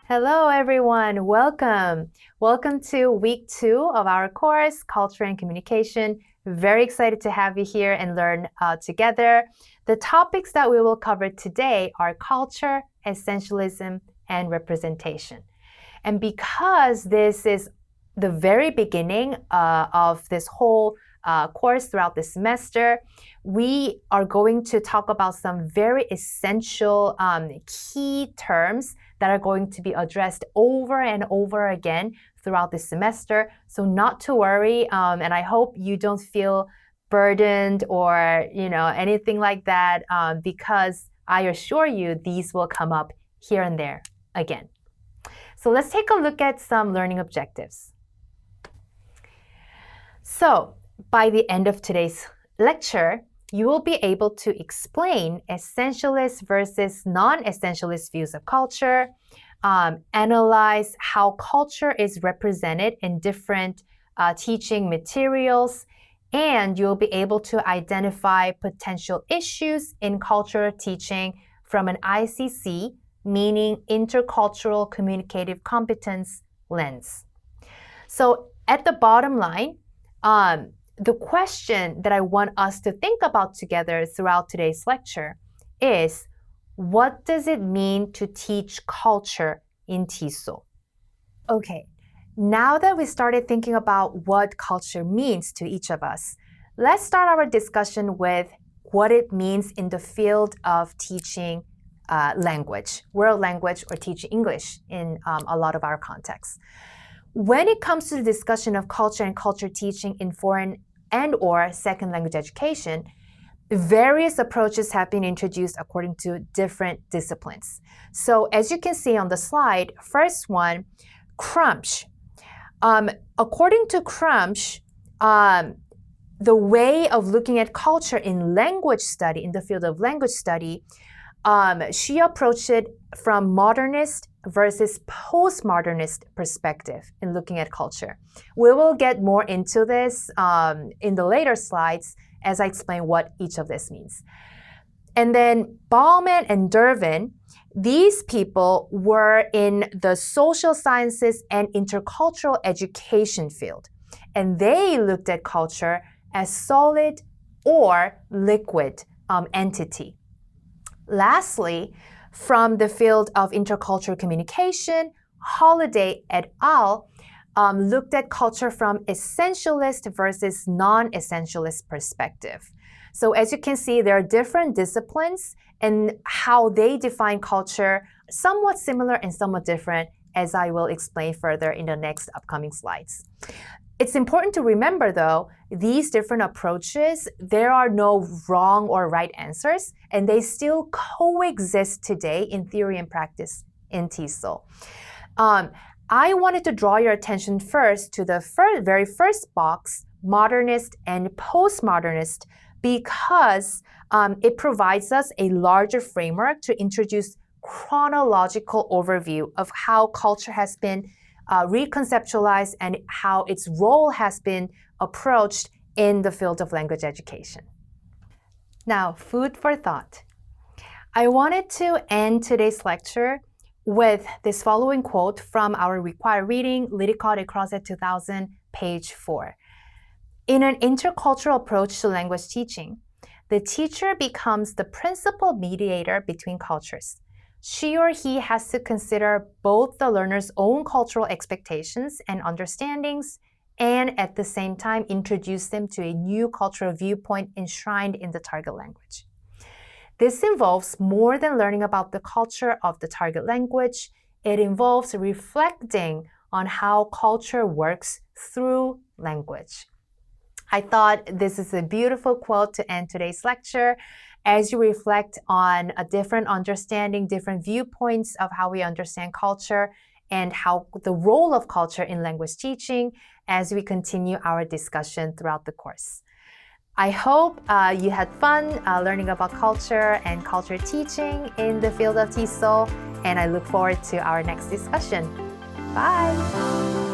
Hello everyone, welcome. Welcome to week 2 of our course, Culture and Communication. Very excited to have you here and learn together. The topics that we will cover today are culture, essentialism, and representation. And because this is the very beginning of this whole course throughout the semester, we are going to talk about some very essential key terms that are going to be addressed over and over again throughout the semester. So not to worry, and I hope you don't feel burdened or anything like that, because I assure you these will come up here and there again. So let's take a look at some learning objectives. So by the end of today's lecture, you will be able to explain essentialist versus non-essentialist views of culture, analyze how culture is represented in different teaching materials, and you'll be able to identify potential issues in cultural teaching from an ICC, meaning Intercultural Communicative Competence lens. So at the bottom line, the question that I want us to think about together throughout today's lecture is, what does it mean to teach culture in TESOL? Okay, now that we started thinking about what culture means to each of us, let's start our discussion with what it means in the field of teaching language, world language, or teaching English in a lot of our contexts. When it comes to the discussion of culture and culture teaching in foreign and/or second language education, various approaches have been introduced according to different disciplines. So as you can see on the slide, first one, Crumsh. According to Crumsh, the way of looking at culture in language study, in the field of language study, she approached it from modernist versus postmodernist perspective in looking at culture. We will get more into this in the later slides as I explain what each of this means. And then Bauman and Dervin, these people were in the social sciences and intercultural education field. And they looked at culture as solid or liquid entity. Lastly, from the field of intercultural communication, Holiday et al. Looked at culture from essentialist versus non-essentialist perspective. So as you can see, there are different disciplines and how they define culture, somewhat similar and somewhat different, as I will explain further in the next upcoming slides. It's important to remember, though, these different approaches, there are no wrong or right answers, and they still coexist today in theory and practice in TESOL. I wanted to draw your attention first to the very first box, modernist and postmodernist, because it provides us a larger framework to introduce chronological overview of how culture has been reconceptualized and how its role has been approached in the field of language education. Now, food for thought. I wanted to end today's lecture with this following quote from our required reading, Lidicott et Crozet 2000, page 4. In an intercultural approach to language teaching, the teacher becomes the principal mediator between cultures. She or he has to consider both the learner's own cultural expectations and understandings, and at the same time introduce them to a new cultural viewpoint enshrined in the target language. This involves more than learning about the culture of the target language. It involves reflecting on how culture works through language. I thought this is a beautiful quote to end today's lecture as you reflect on a different understanding, different viewpoints of how we understand culture and how the role of culture in language teaching as we continue our discussion throughout the course. I hope you had fun learning about culture and culture teaching in the field of TESOL, and I look forward to our next discussion. Bye!